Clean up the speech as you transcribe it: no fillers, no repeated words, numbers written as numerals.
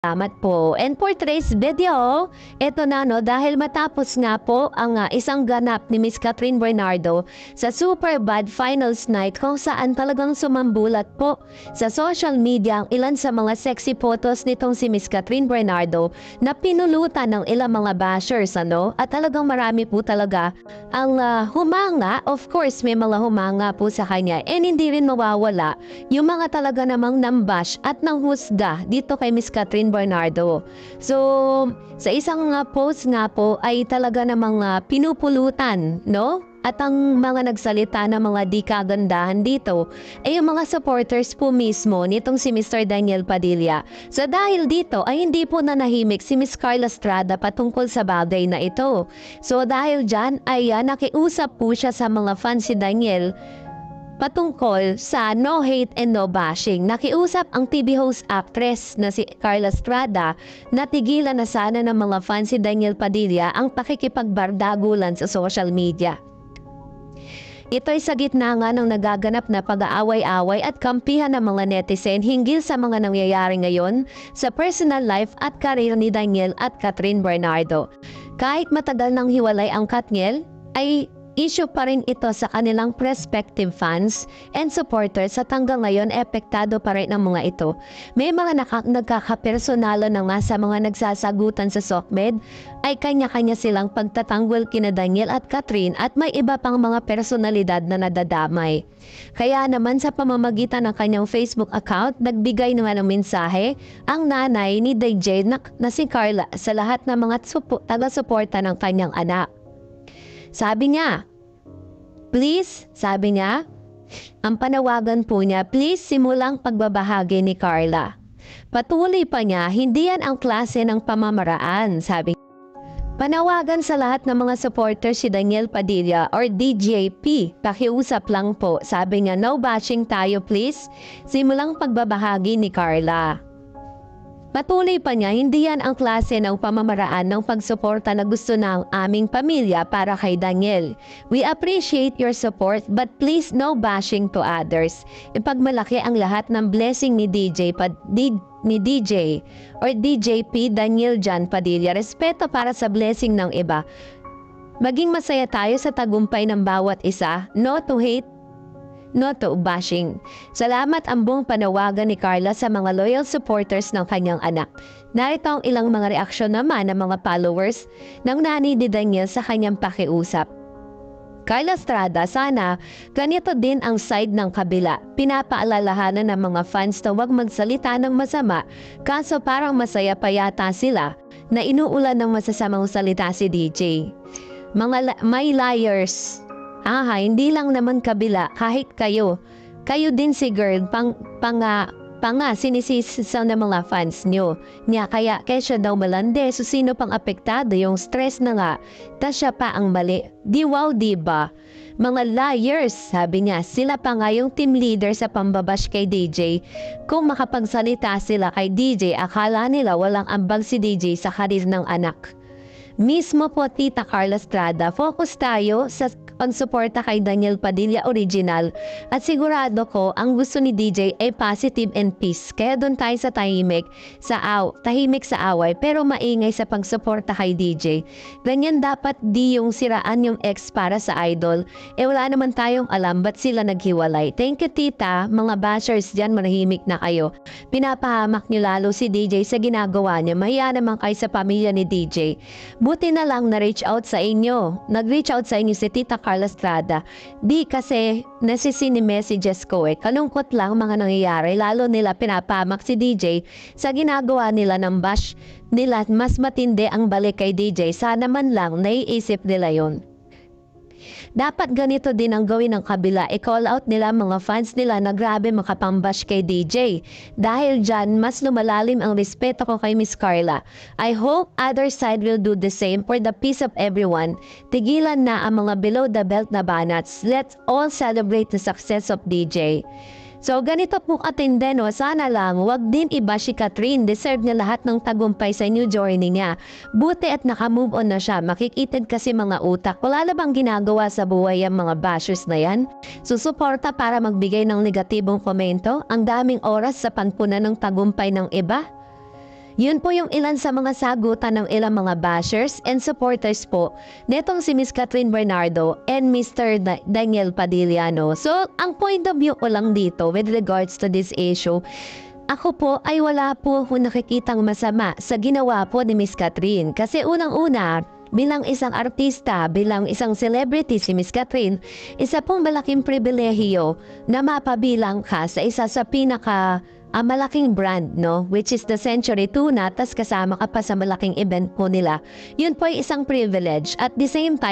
Salamat po. And for today's video, eto na no, dahil matapos nga po ang isang ganap ni Miss Catherine Bernardo sa Super Bad Finals Night kung saan talagang sumambulat po sa social media ang ilan sa mga sexy photos nitong si Miss Catherine Bernardo na pinulutan ng ilang mga bashers ano, at talagang marami po talaga ang humanga. Of course, may mga humanga po sa kanya and hindi rin mawawala yung mga talaga namang nambash at nanghusga dito kay Miss Catherine Bernardo. So, sa isang post nga po ay talaga namang pinupulutan, no? At ang mga nagsalita na mga di kagandahan dito ay yung mga supporters po mismo nitong si Mr. Daniel Padilla. So dahil dito ay hindi po nanahimik si Miss Carla Estrada patungkol sa bagay na ito. So dahil dyan ay nakiusap po siya sa mga fans si Daniel patungkol sa no hate and no bashing. Nakiusap ang TV host actress na si Carla Estrada na tigilan na sana ng mga fans si Daniel Padilla ang pakikipagbardagulan sa social media. Ito'y sa gitna nga ng nagaganap na pag-aaway-away at kampihan ng mga netizen hinggil sa mga nangyayari ngayon sa personal life at career ni Daniel at Catherine Bernardo. Kahit matagal nang hiwalay ang Katniel, ay issue pa rin ito sa kanilang prospective fans and supporters at hanggang ngayon epektado pa rin ang mga ito. May mga nagkakapersonalo na nga sa mga nagsasagutan sa SOCMED ay kanya-kanya silang pagtatanggol kina Daniel at Catherine at may iba pang mga personalidad na nadadamay. Kaya naman sa pamamagitan ng kanyang Facebook account, nagbigay naman ng mensahe ang nanay ni DJ na si Carla sa lahat ng mga taga-suporta ng kanyang anak. Sabi niya, ang panawagan po niya, please simulang pagbabahagi ni Carla. Patuloy pa niya, hindi yan ang klase ng pamamaraan, sabi niya. Panawagan sa lahat ng mga supporters si Daniel Padilla or DJP, pakiusap lang po, sabi niya, no bashing tayo please, simulang pagbabahagi ni Carla. Patuloy pa niya, hindi yan ang klase ng pamamaraan ng pagsuporta na gusto ng aming pamilya para kay Daniel. We appreciate your support but please no bashing to others. Ipagmalaki ang lahat ng blessing ni DJ or DJP Daniel John Padilla. Respeto para sa blessing ng iba. Maging masaya tayo sa tagumpay ng bawat isa. No to hate, no to bashing. Salamat ang buong panawagan ni Carla sa mga loyal supporters ng kanyang anak. Narito ang ilang mga reaksyon naman ng mga followers ng nanay ni Daniel sa kanyang pakiusap. Carla Estrada, sana ganito din ang side ng kabila. Pinapaalalahanan ng mga fans na huwag magsalita ng masama, kaso parang masaya pa yata sila na inuulan ng masasamang salita si DJ. May liars. Hindi lang naman kabila, kahit kayo. Kayo din si girl, sinisisa ng mga fans nyo. Kaya siya daw malande, so sino pang apektado, yung stress na nga, tas siya pa ang mali. Diba? Mga liars, sabi niya, sila pa nga yung team leader sa pambabash kay DJ. Kung makapagsalita sila kay DJ, akala nila walang ambag si DJ sa karir ng anak. Mismo po Tita Carla Estrada, focus tayo sa pagsuporta kay Daniel Padilla original at sigurado ko ang gusto ni DJ ay positive and peace. Kaya doon tayo sa tahimik sa away pero maingay sa pagsuporta kay DJ. Ganyan dapat di yung siraan yung ex para sa idol. Wala naman tayong alam ba't sila naghiwalay. Thank you Tita, mga bashers dyan manahimik na kayo. Pinapahamak niyo lalo si DJ sa ginagawa niya. Mahiya naman kayo sa pamilya ni DJ. Buti na lang na-reach out sa inyo. Nag-reach out sa inyo si Tita Carla Estrada. Di kasi messages ko Kalungkot lang mga nangyayari. Lalo nila pinapamak si DJ sa ginagawa nila ng bash nila. Mas matindi ang balik kay DJ. Sana man lang naiisip nila yon. Dapat ganito din ang gawin ng kabila. I-call out nila mga fans nila na grabe makapambash kay DJ. Dahil dyan, mas lumalalim ang respeto ko kay Miss Carla. I hope other side will do the same for the peace of everyone. Tigilan na ang mga below the belt na banats. Let's all celebrate the success of DJ. So ganito po katindi no, sana lang wag din iba si Catherine, deserve niya lahat ng tagumpay sa new journey niya. Buti at nakamove on na siya, makikitid kasi mga utak. Wala na bang ginagawa sa buhay ang mga bashers na yan? Susuporta para magbigay ng negatibong komento, ang daming oras sa panpunan ng tagumpay ng iba? Yun po yung ilan sa mga sagutan ng ilang mga bashers and supporters po netong si Miss Catherine Bernardo and Mr. Daniel Padilla, no? So, ang point of view ko lang dito with regards to this issue, ako po ay wala po akong nakikitang masama sa ginawa po ni Miss Catherine. Kasi unang-una, bilang isang artista, bilang isang celebrity si Miss Catherine, isa pong malaking pribilehiyo na mapabilang ka sa isa sa pinaka malaking brand, no? Which is the Century Tuna, tas kasama ka pa sa malaking event po nila. Yun po ay isang privilege. At the same time,